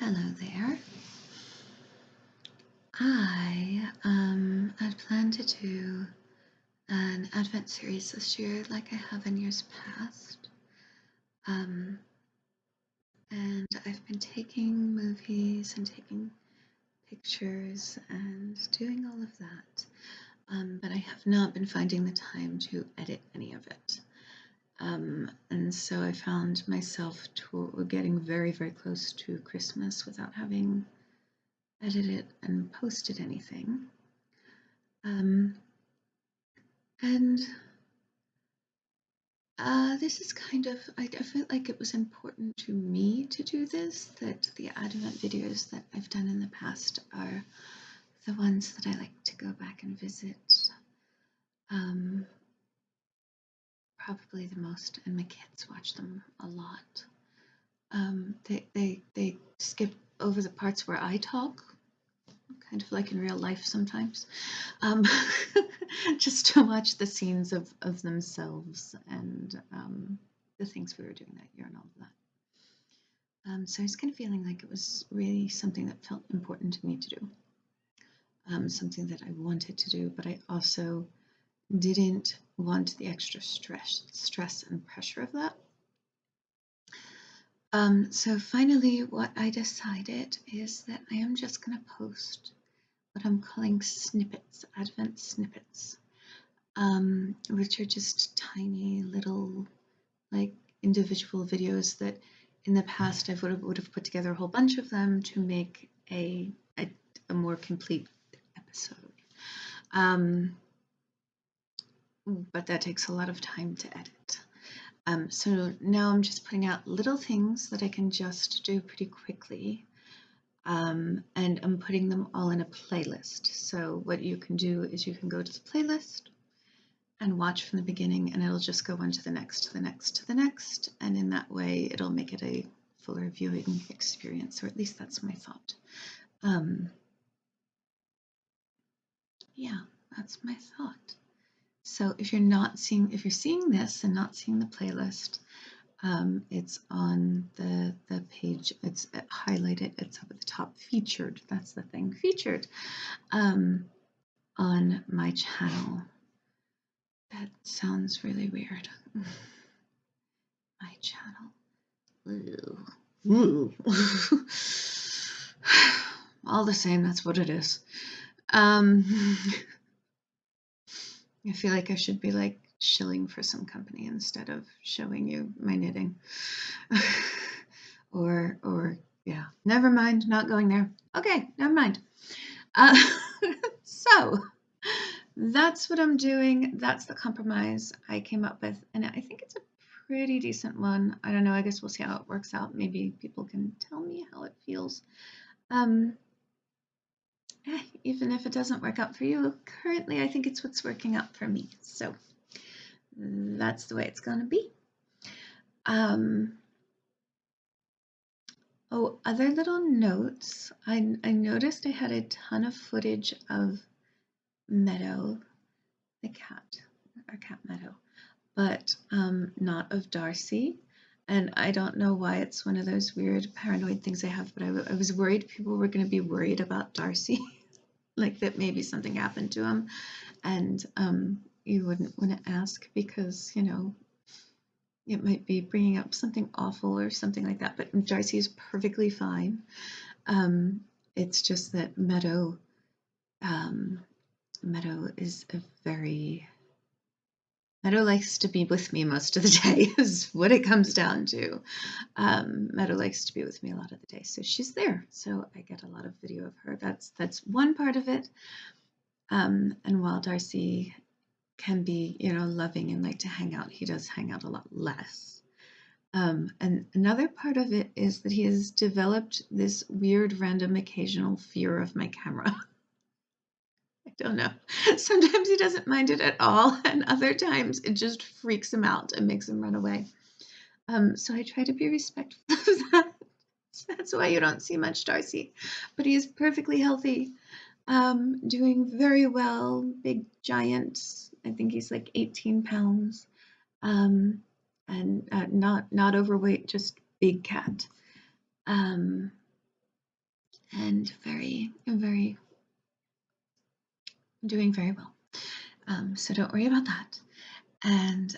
Hello there. I had planned to do an Advent series this year like I have in years past. And I've been taking movies and taking pictures and doing all of that. But I have not been finding the time to edit any of it. And so I found myself getting very, very close to Christmas without having edited and posted anything. And this is kind of, I felt like it was important to me to do this, that the Advent videos that I've done in the past are the ones that I like to go back and visit probably the most, and my kids watch them a lot. They skip over the parts where I talk, kind of like in real life sometimes, just to watch the scenes of themselves and the things we were doing that year and all of that. So I was kind of feeling like it was really something that felt important to me to do, something that I wanted to do, but I also didn't want the extra stress and pressure of that. So finally, what I decided is that I am just going to post what I'm calling snippets, Advent snippets, which are just tiny little, like, individual videos that in the past I would have put together a whole bunch of them to make a more complete episode. But that takes a lot of time to edit. So now I'm just putting out little things that I can just do pretty quickly. And I'm putting them all in a playlist. So what you can do is you can go to the playlist and watch from the beginning, and it'll just go on to the next, to the next, to the next. And in that way, it'll make it a fuller viewing experience, or at least that's my thought. Yeah, that's my thought. So if you're seeing this and not seeing the playlist, it's on the page. It's highlighted. It's up at the top, featured. That's the thing, featured on my channel. That sounds really weird. My channel. Ooh. All the same, that's what it is. I feel like I should be like shilling for some company instead of showing you my knitting. or yeah, never mind, not going there. Okay, never mind. So that's what I'm doing. That's the compromise I came up with, and I think it's a pretty decent one. I don't know, I guess we'll see how it works out. Maybe people can tell me how it feels. Even if it doesn't work out for you, currently I think it's what's working out for me. So that's the way it's going to be. Oh, other little notes. I noticed I had a ton of footage of Meadow, the cat, our cat Meadow, but not of Darcy. And I don't know why it's one of those weird paranoid things I have, but I was worried people were going to be worried about Darcy. Like that maybe something happened to him, and you wouldn't want to ask because, you know, it might be bringing up something awful or something like that. But Darcy is perfectly fine. It's just that Meadow is a very... Meadow likes to be with me most of the day is what it comes down to. Meadow likes to be with me a lot of the day, so she's there. So I get a lot of video of her. That's one part of it. And while Darcy can be, you know, loving and like to hang out, he does hang out a lot less. And another part of it is that he has developed this weird, random, occasional fear of my camera. I don't know. Sometimes he doesn't mind it at all, and other times it just freaks him out and makes him run away. So I try to be respectful of that. That's why you don't see much Darcy. But he is perfectly healthy, doing very well, big giant. I think he's like 18 pounds, and not overweight, just big cat. and doing very well. So don't worry about that. And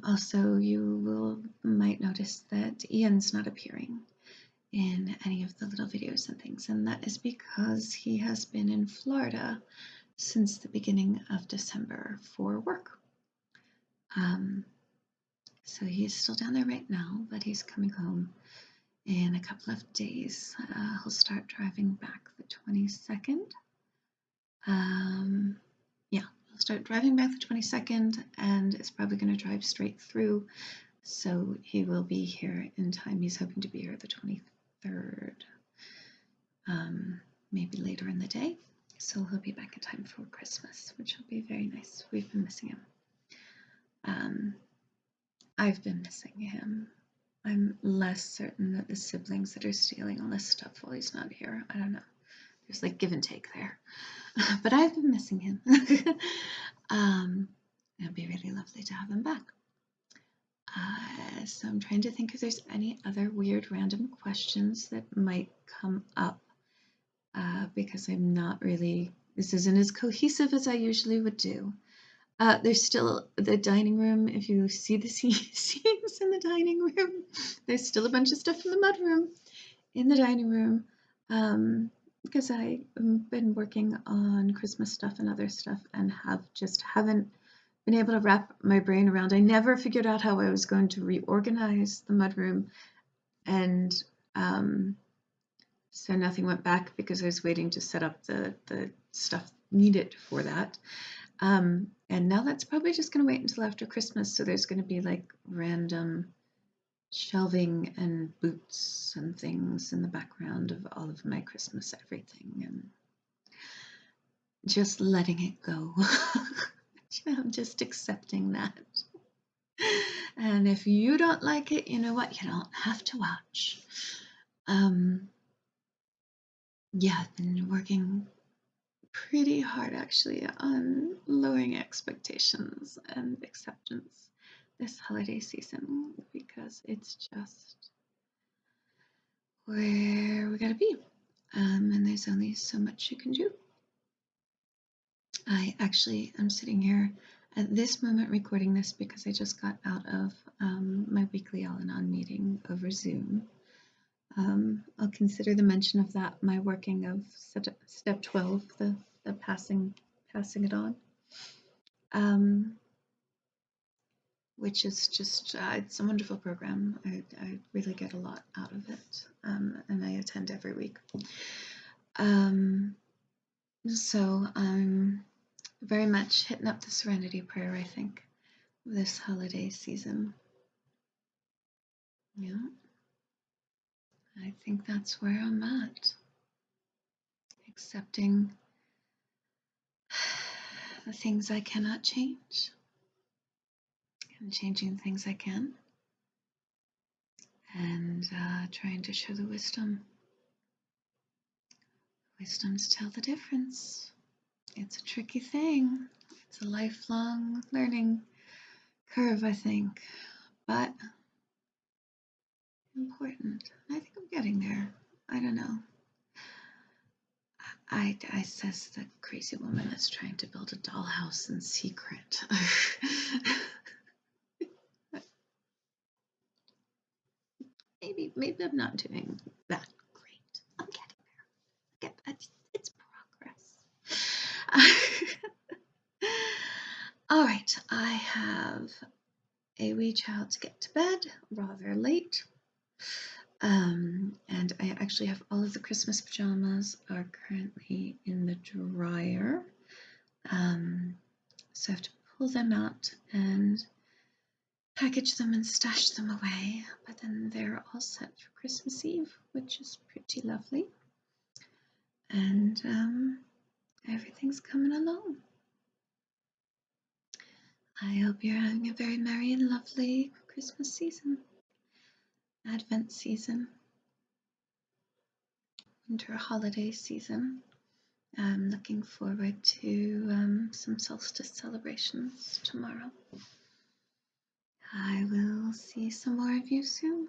also, you might notice that Ian's not appearing in any of the little videos and things, and that is because he has been in Florida since the beginning of December for work. So he's still down there right now, but he's coming home in a couple of days. He'll start driving back the 22nd. Yeah, he'll start driving back the 22nd, and is probably going to drive straight through. So he will be here in time. He's hoping to be here the 23rd, maybe later in the day. So he'll be back in time for Christmas, which will be very nice. We've been missing him. I've been missing him. I'm less certain that the siblings that are stealing all this stuff while he's not here. I don't know. There's like give and take there. But I've been missing him. It'd be really lovely to have him back. So I'm trying to think if there's any other weird random questions that might come up, because I'm not really, this isn't as cohesive as I usually would do. There's still the dining room. If you see the scenes in the dining room, there's still a bunch of stuff in the mudroom in the dining room, because I've been working on Christmas stuff and other stuff and haven't been able to wrap my brain around. I never figured out how I was going to reorganize the mudroom, and so nothing went back because I was waiting to set up the stuff needed for that. And now that's probably just going to wait until after Christmas. So there's going to be like random shelving and boots and things in the background of all of my Christmas everything, and just letting it go. I'm just accepting that. And if you don't like it, you know what? You don't have to watch. Yeah, I've been working pretty hard actually on lowering expectations and acceptance this holiday season, because it's just where we gotta be, and there's only so much you can do. I actually am sitting here at this moment recording this because I just got out of my weekly Al-Anon meeting over Zoom. I'll consider the mention of that my working of step 12, the passing it on, which is just, it's a wonderful program. I really get a lot out of it, and I attend every week. So I'm very much hitting up the Serenity Prayer, I think, this holiday season. Yeah, I think that's where I'm at. Accepting the things I cannot change and changing the things I can, and trying to show the wisdom. Wisdoms tell the difference. It's a tricky thing. It's a lifelong learning curve, I think, but important. I think I'm getting there. I don't know. I says the crazy woman that's trying to build a dollhouse in secret. maybe I'm not doing that great. I'm getting there. It's progress. All right, I have a wee child to get to bed rather late. And I actually have all of the Christmas pajamas are currently in the dryer. So I have to pull them out and package them and stash them away. But then they're all set for Christmas Eve, which is pretty lovely. And everything's coming along. I hope you're having a very merry and lovely Christmas season, Advent season, winter holiday season. I'm looking forward to some solstice celebrations tomorrow. I will see some more of you soon.